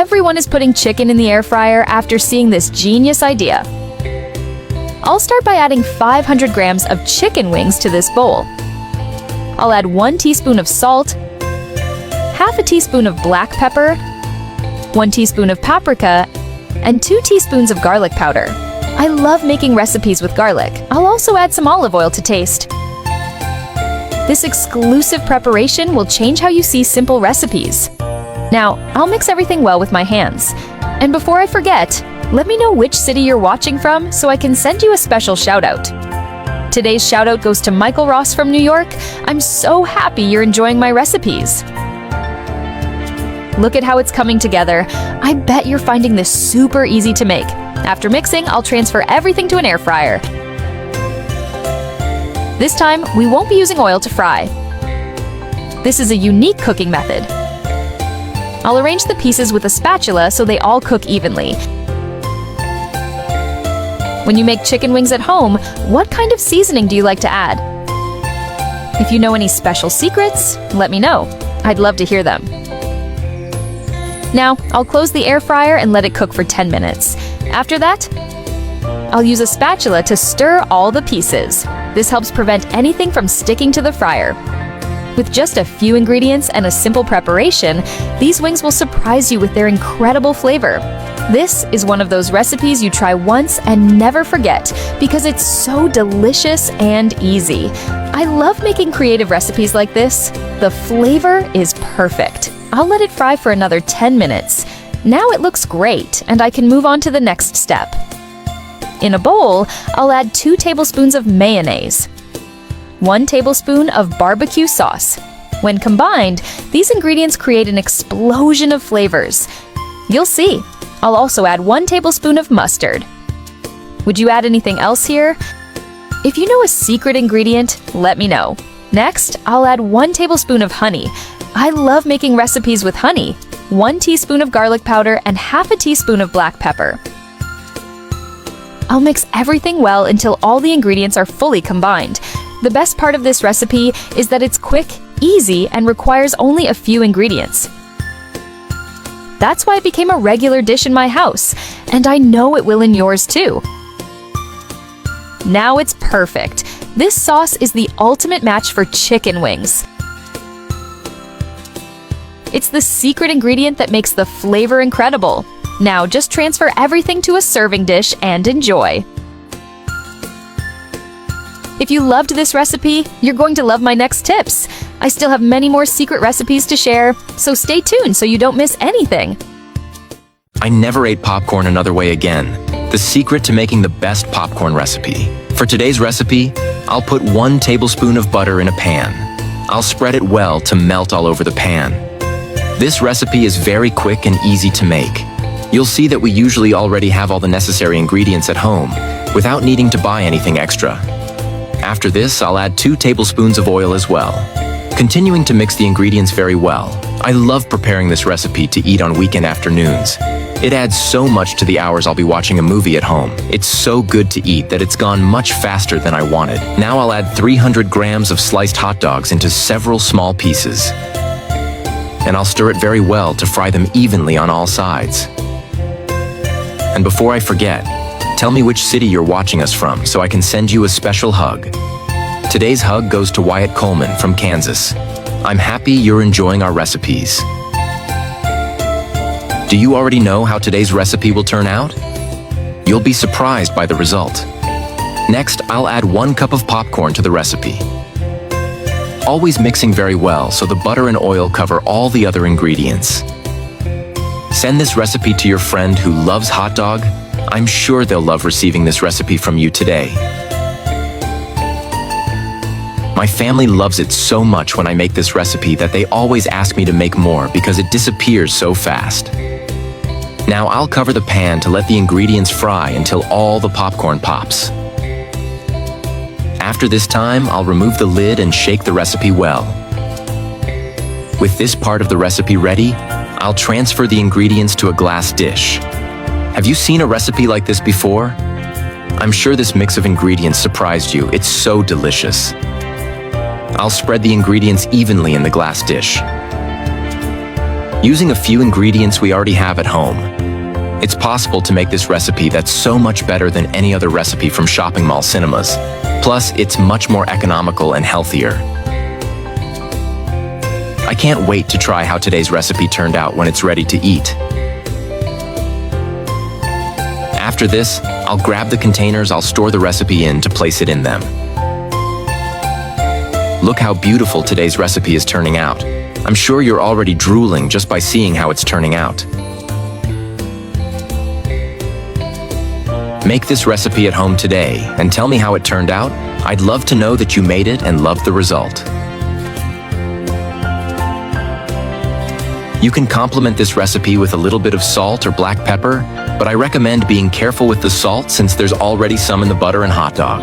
everyone is putting chicken in the air fryer after seeing this genius idea. I'll start by adding 500 grams of chicken wings to this bowl. I'll add 1 teaspoon of salt, half a teaspoon of black pepper, 1 teaspoon of paprika, and 2 teaspoons of garlic powder. I love making recipes with garlic. I'll also add some olive oil to taste. This exclusive preparation will change how you see simple recipes. Now, I'll mix everything well with my hands. And before I forget, let me know which city you're watching from so I can send you a special shout-out. Today's shout-out goes to Michael Ross from New York. I'm so happy you're enjoying my recipes. Look at how it's coming together. I bet you're finding this super easy to make. After mixing, I'll transfer everything to an air fryer. This time, we won't be using oil to fry. This is a unique cooking method. I'll arrange the pieces with a spatula so they all cook evenly. When you make chicken wings at home, what kind of seasoning do you like to add? If you know any special secrets, let me know. I'd love to hear them. Now, I'll close the air fryer and let it cook for 10 minutes. After that, I'll use a spatula to stir all the pieces. This helps prevent anything from sticking to the fryer. With just a few ingredients and a simple preparation, these wings will surprise you with their incredible flavor. This is one of those recipes you try once and never forget because it's so delicious and easy. I love making creative recipes like this. The flavor is perfect. I'll let it fry for another 10 minutes. Now it looks great, and I can move on to the next step. In a bowl, I'll add 2 tablespoons of mayonnaise, 1 tablespoon of barbecue sauce. When combined, these ingredients create an explosion of flavors. You'll see. I'll also add 1 tablespoon of mustard. Would you add anything else here? If you know a secret ingredient, let me know. Next, I'll add 1 tablespoon of honey. I love making recipes with honey. 1 teaspoon of garlic powder and half a teaspoon of black pepper. I'll mix everything well until all the ingredients are fully combined. The best part of this recipe is that it's quick, easy, and requires only a few ingredients. That's why it became a regular dish in my house, and I know it will in yours too. Now it's perfect. This sauce is the ultimate match for chicken wings. It's the secret ingredient that makes the flavor incredible. Now just transfer everything to a serving dish and enjoy. If you loved this recipe, you're going to love my next tips. I still have many more secret recipes to share, so stay tuned so you don't miss anything. I never ate popcorn another way again. The secret to making the best popcorn recipe. For today's recipe, I'll put 1 tablespoon of butter in a pan. I'll spread it well to melt all over the pan. This recipe is very quick and easy to make. You'll see that we usually already have all the necessary ingredients at home, without needing to buy anything extra. After this, I'll add 2 tablespoons of oil as well. Continuing to mix the ingredients very well. I love preparing this recipe to eat on weekend afternoons. It adds so much to the hours I'll be watching a movie at home. It's so good to eat that it's gone much faster than I wanted. Now I'll add 300 grams of sliced hot dogs into several small pieces. And I'll stir it very well to fry them evenly on all sides. And before I forget, tell me which city you're watching us from so I can send you a special hug. Today's hug goes to Wyatt Coleman from Kansas. I'm happy you're enjoying our recipes. Do you already know how today's recipe will turn out? You'll be surprised by the result. Next, I'll add 1 cup of popcorn to the recipe. Always mixing very well so the butter and oil cover all the other ingredients. Send this recipe to your friend who loves hot dog. I'm sure they'll love receiving this recipe from you today. My family loves it so much when I make this recipe that they always ask me to make more because it disappears so fast. Now I'll cover the pan to let the ingredients fry until all the popcorn pops. After this time, I'll remove the lid and shake the recipe well. With this part of the recipe ready, I'll transfer the ingredients to a glass dish. Have you seen a recipe like this before? I'm sure this mix of ingredients surprised you. It's so delicious. I'll spread the ingredients evenly in the glass dish. using a few ingredients we already have at home. It's possible to make this recipe that's so much better than any other recipe from shopping mall cinemas. Plus, it's much more economical and healthier. I can't wait to try how today's recipe turned out when it's ready to eat. After this, I'll grab the containers I'll store the recipe in to place it in them. Look how beautiful today's recipe is turning out. I'm sure you're already drooling just by seeing how it's turning out. Make this recipe at home today and tell me how it turned out. I'd love to know that you made it and loved the result. You can complement this recipe with a little bit of salt or black pepper, but I recommend being careful with the salt since there's already some in the butter and hot dog.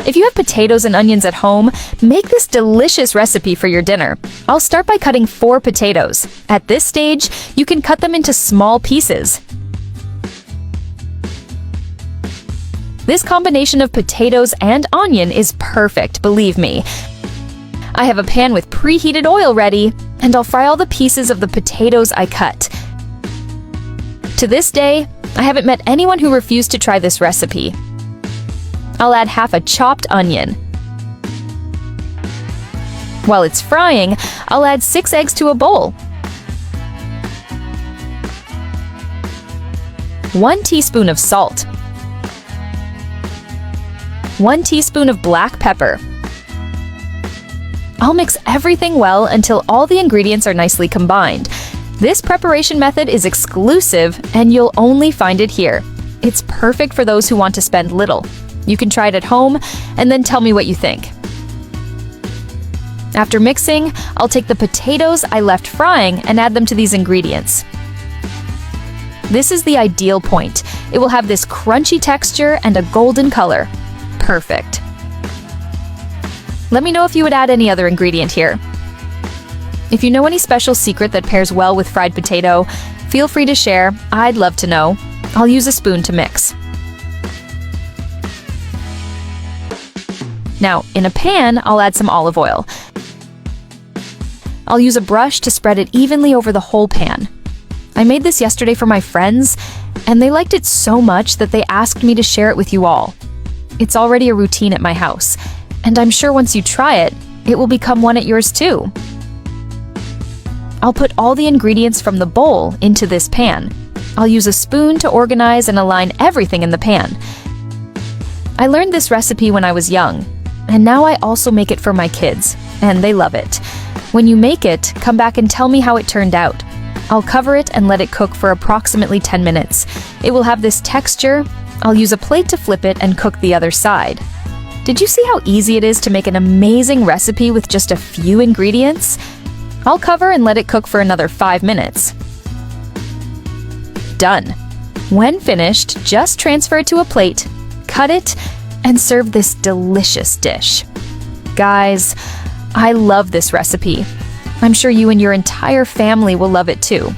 If you have potatoes and onions at home, make this delicious recipe for your dinner. I'll start by cutting 4 potatoes. At this stage, you can cut them into small pieces. This combination of potatoes and onion is perfect, believe me. I have a pan with preheated oil ready, and I'll fry all the pieces of the potatoes I cut. To this day, I haven't met anyone who refused to try this recipe. I'll add half a chopped onion. While it's frying, I'll add 6 eggs to a bowl. 1 teaspoon of salt. 1 teaspoon of black pepper. I'll mix everything well until all the ingredients are nicely combined. This preparation method is exclusive and you'll only find it here. It's perfect for those who want to spend little. You can try it at home and then tell me what you think. After mixing, I'll take the potatoes I left frying and add them to these ingredients. This is the ideal point. It will have this crunchy texture and a golden color. Perfect. Let me know if you would add any other ingredient here. If you know any special secret that pairs well with fried potato, feel free to share. I'd love to know. I'll use a spoon to mix. Now, in a pan, I'll add some olive oil. I'll use a brush to spread it evenly over the whole pan. I made this yesterday for my friends, and they liked it so much that they asked me to share it with you all. It's already a routine at my house, and I'm sure once you try it, it will become one at yours too. I'll put all the ingredients from the bowl into this pan. I'll use a spoon to organize and align everything in the pan. I learned this recipe when I was young, and now I also make it for my kids, and they love it. When you make it, come back and tell me how it turned out. I'll cover it and let it cook for approximately 10 minutes. It will have this texture. I'll use a plate to flip it and cook the other side. Did you see how easy it is to make an amazing recipe with just a few ingredients? I'll cover and let it cook for another 5 minutes. Done. When finished, just transfer it to a plate, cut it, and serve this delicious dish. Guys, I love this recipe. I'm sure you and your entire family will love it too.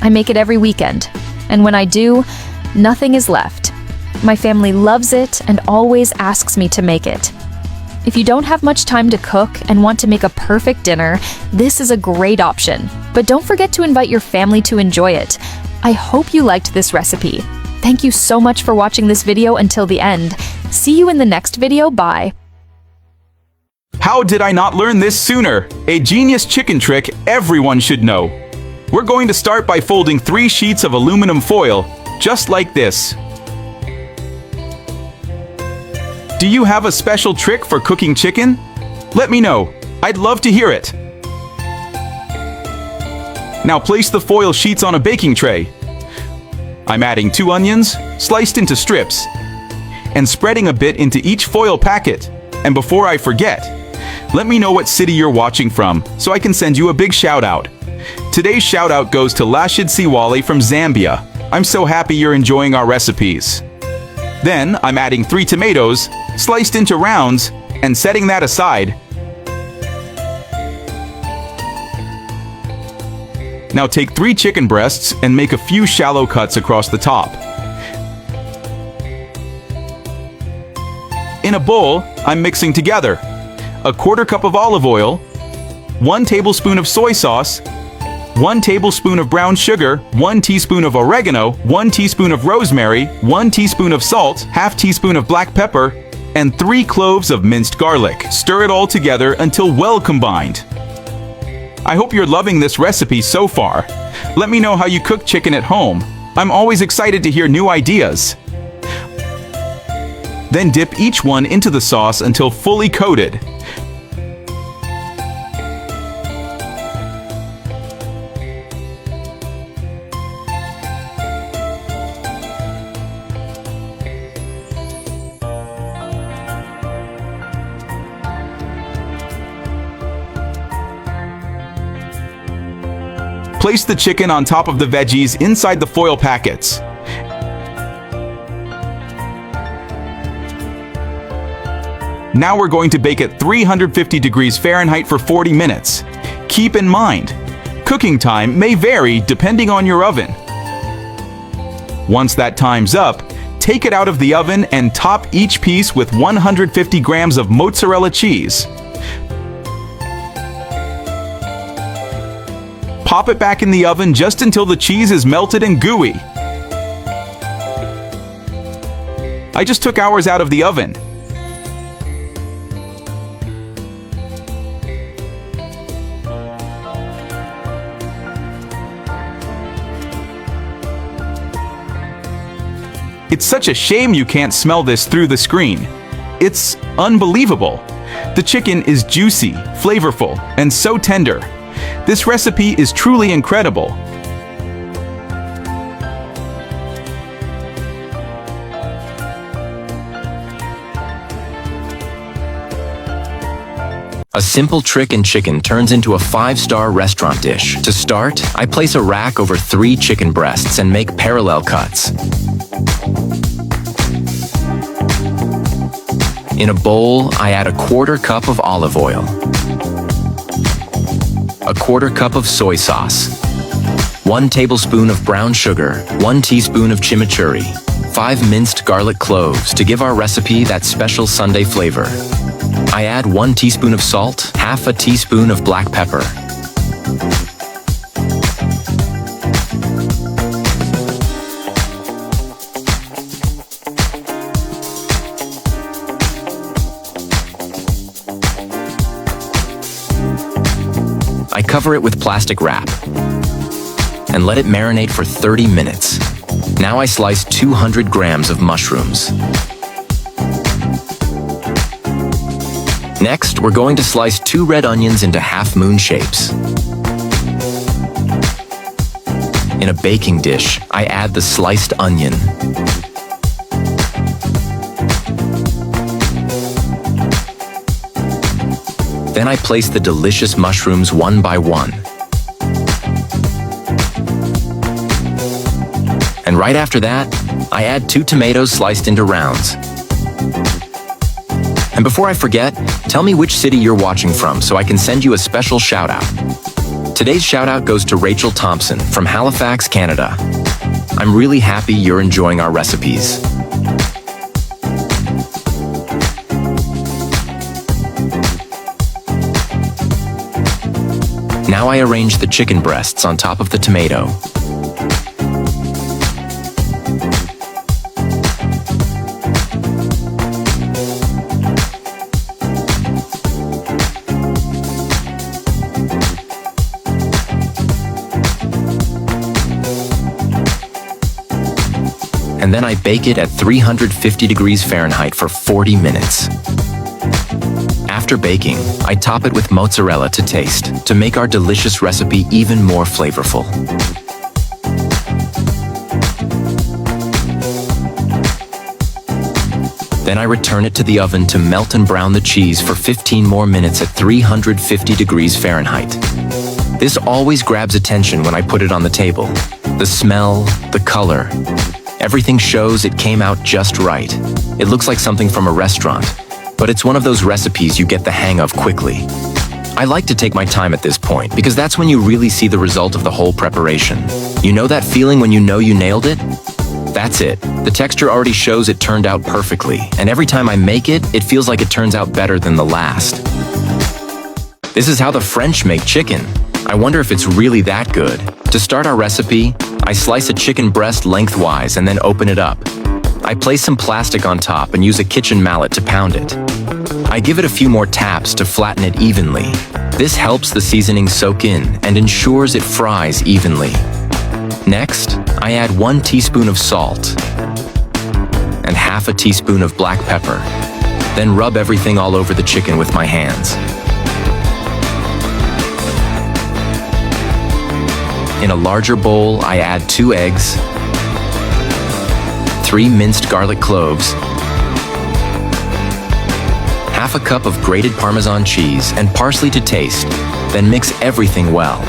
I make it every weekend, and when I do, nothing is left. My family loves it and always asks me to make it. If you don't have much time to cook and want to make a perfect dinner, this is a great option. But don't forget to invite your family to enjoy it. I hope you liked this recipe. Thank you so much for watching this video until the end. See you in the next video. Bye. How did I not learn this sooner? A genius chicken trick everyone should know. We're going to start by folding 3 sheets of aluminum foil, just like this. Do you have a special trick for cooking chicken? Let me know. I'd love to hear it. Now place the foil sheets on a baking tray. I'm adding 2 onions, sliced into strips, and spreading a bit into each foil packet. And before I forget, let me know what city you're watching from, so I can send you a big shout out. Today's shout out goes to Lashid Siwale from Zambia. I'm so happy you're enjoying our recipes. Then I'm adding 3 tomatoes, sliced into rounds, and setting that aside. Now take 3 chicken breasts and make a few shallow cuts across the top. In a bowl, I'm mixing together a quarter cup of olive oil, 1 tablespoon of soy sauce, 1 tablespoon of brown sugar, 1 teaspoon of oregano, 1 teaspoon of rosemary, 1 teaspoon of salt, half teaspoon of black pepper, and 3 cloves of minced garlic. Stir it all together until well combined. I hope you're loving this recipe so far. Let me know how you cook chicken at home. I'm always excited to hear new ideas. Then dip each one into the sauce until fully coated. Place the chicken on top of the veggies inside the foil packets. Now we're going to bake at 350 degrees Fahrenheit for 40 minutes. Keep in mind, cooking time may vary depending on your oven. Once that time's up, take it out of the oven and top each piece with 150 grams of mozzarella cheese. Pop it back in the oven just until the cheese is melted and gooey. I just took ours out of the oven. It's such a shame you can't smell this through the screen. It's unbelievable. The chicken is juicy, flavorful, and so tender. This recipe is truly incredible. A simple trick in chicken turns into a 5-star restaurant dish. To start, I place a rack over 3 chicken breasts and make parallel cuts. In a bowl, I add a quarter cup of olive oil, a quarter cup of soy sauce, 1 tablespoon of brown sugar, 1 teaspoon of chimichurri, 5 minced garlic cloves to give our recipe that special Sunday flavor. I add 1 teaspoon of salt, half a teaspoon of black pepper. I cover it with plastic wrap and let it marinate for 30 minutes. Now I slice 200 grams of mushrooms. Next, we're going to slice 2 red onions into half-moon shapes. In a baking dish, I add the sliced onion. Then I place the delicious mushrooms one by one. And right after that, I add 2 tomatoes sliced into rounds. And before I forget, tell me which city you're watching from so I can send you a special shout-out. Today's shout-out goes to Rachel Thompson from Halifax, Canada. I'm really happy you're enjoying our recipes. Now I arrange the chicken breasts on top of the tomato. And then I bake it at 350 degrees Fahrenheit for 40 minutes. After baking, I top it with mozzarella to taste to make our delicious recipe even more flavorful. Then I return it to the oven to melt and brown the cheese for 15 more minutes at 350 degrees Fahrenheit. This always grabs attention when I put it on the table. The smell, the color, everything shows it came out just right. It looks like something from a restaurant, but it's one of those recipes you get the hang of quickly. I like to take my time at this point because that's when you really see the result of the whole preparation. You know that feeling when you know you nailed it? That's it. The texture already shows it turned out perfectly, and every time I make it, it feels like it turns out better than the last. This is how the French make chicken. I wonder if it's really that good. To start our recipe, I slice a chicken breast lengthwise and then open it up. I place some plastic on top and use a kitchen mallet to pound it. I give it a few more taps to flatten it evenly. This helps the seasoning soak in and ensures it fries evenly. Next, I add 1 teaspoon of salt and half a teaspoon of black pepper. Then rub everything all over the chicken with my hands. In a larger bowl, I add 2 eggs, 3 minced garlic cloves, half a cup of grated Parmesan cheese, and parsley to taste. Then mix everything well.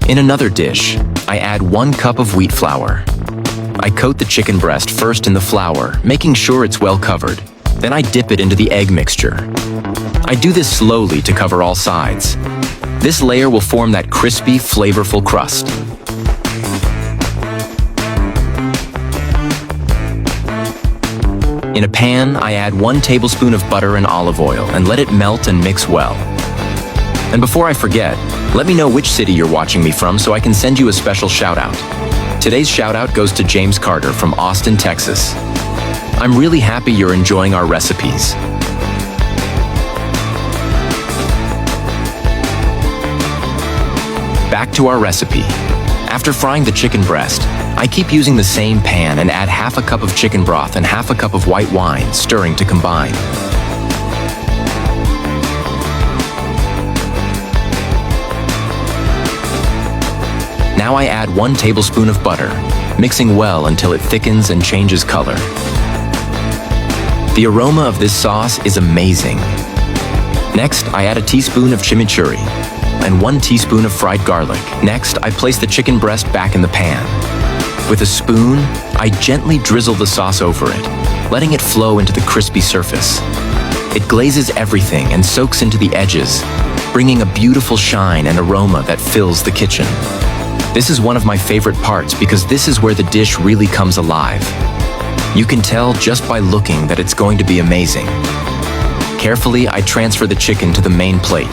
In another dish, I add 1 cup of wheat flour. I coat the chicken breast first in the flour, making sure it's well covered. Then I dip it into the egg mixture. I do this slowly to cover all sides. This layer will form that crispy, flavorful crust. In a pan, I add 1 tablespoon of butter and olive oil and let it melt and mix well. And before I forget, let me know which city you're watching me from so I can send you a special shout-out. Today's shout-out goes to James Carter from Austin, Texas. I'm really happy you're enjoying our recipes. Back to our recipe. After frying the chicken breast, I keep using the same pan and add half a cup of chicken broth and half a cup of white wine, stirring to combine. Now I add 1 tablespoon of butter, mixing well until it thickens and changes color. The aroma of this sauce is amazing. Next, I add a teaspoon of chimichurri and 1 teaspoon of fried garlic. Next, I place the chicken breast back in the pan. With a spoon, I gently drizzle the sauce over it, letting it flow into the crispy surface. It glazes everything and soaks into the edges, bringing a beautiful shine and aroma that fills the kitchen. This is one of my favorite parts because this is where the dish really comes alive. You can tell just by looking that it's going to be amazing. Carefully, I transfer the chicken to the main plate.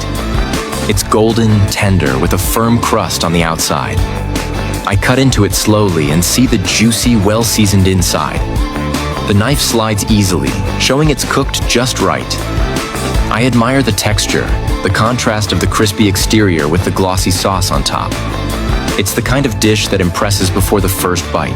It's golden, tender, with a firm crust on the outside. I cut into it slowly and see the juicy, well-seasoned inside. The knife slides easily, showing it's cooked just right. I admire the texture, the contrast of the crispy exterior with the glossy sauce on top. It's the kind of dish that impresses before the first bite.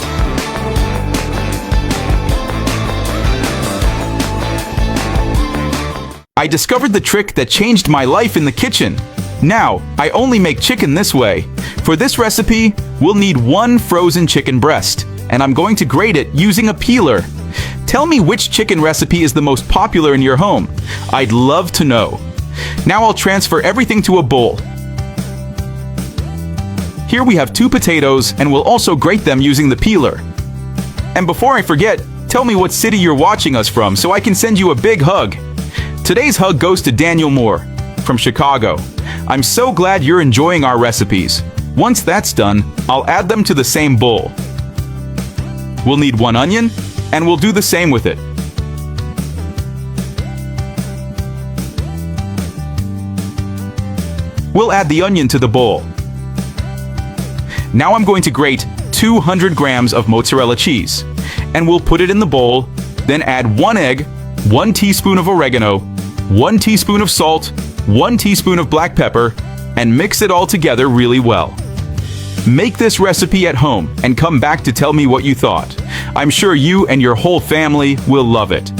I discovered the trick that changed my life in the kitchen. Now, I only make chicken this way. For this recipe, we'll need 1 frozen chicken breast, and I'm going to grate it using a peeler. Tell me which chicken recipe is the most popular in your home. I'd love to know. Now I'll transfer everything to a bowl. Here we have 2 potatoes, and we'll also grate them using the peeler. And before I forget, tell me what city you're watching us from so I can send you a big hug. Today's hug goes to Daniel Moore from Chicago. I'm so glad you're enjoying our recipes. Once that's done, I'll add them to the same bowl. We'll need 1 onion, and we'll do the same with it. We'll add the onion to the bowl. Now I'm going to grate 200 grams of mozzarella cheese, and we'll put it in the bowl, then add 1 egg, 1 teaspoon of oregano, 1 teaspoon of salt, 1 teaspoon of black pepper, and mix it all together really well. Make this recipe at home and come back to tell me what you thought. I'm sure you and your whole family will love it.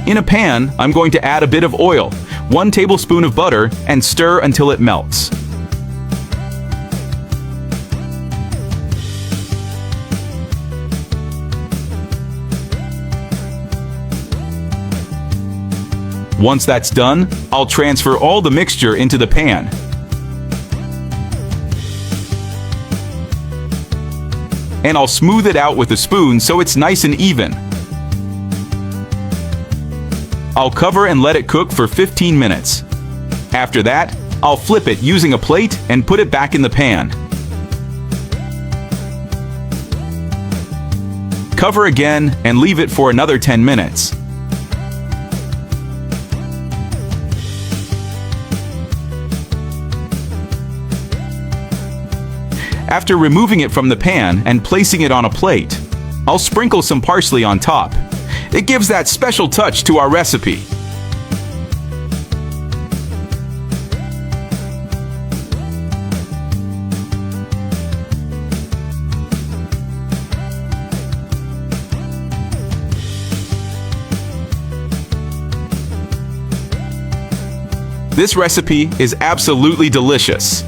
In a pan, I'm going to add a bit of oil, 1 tablespoon of butter, and stir until it melts. Once that's done, I'll transfer all the mixture into the pan. And I'll smooth it out with a spoon so it's nice and even. I'll cover and let it cook for 15 minutes. After that, I'll flip it using a plate and put it back in the pan. Cover again and leave it for another 10 minutes. After removing it from the pan and placing it on a plate, I'll sprinkle some parsley on top. It gives that special touch to our recipe. This recipe is absolutely delicious.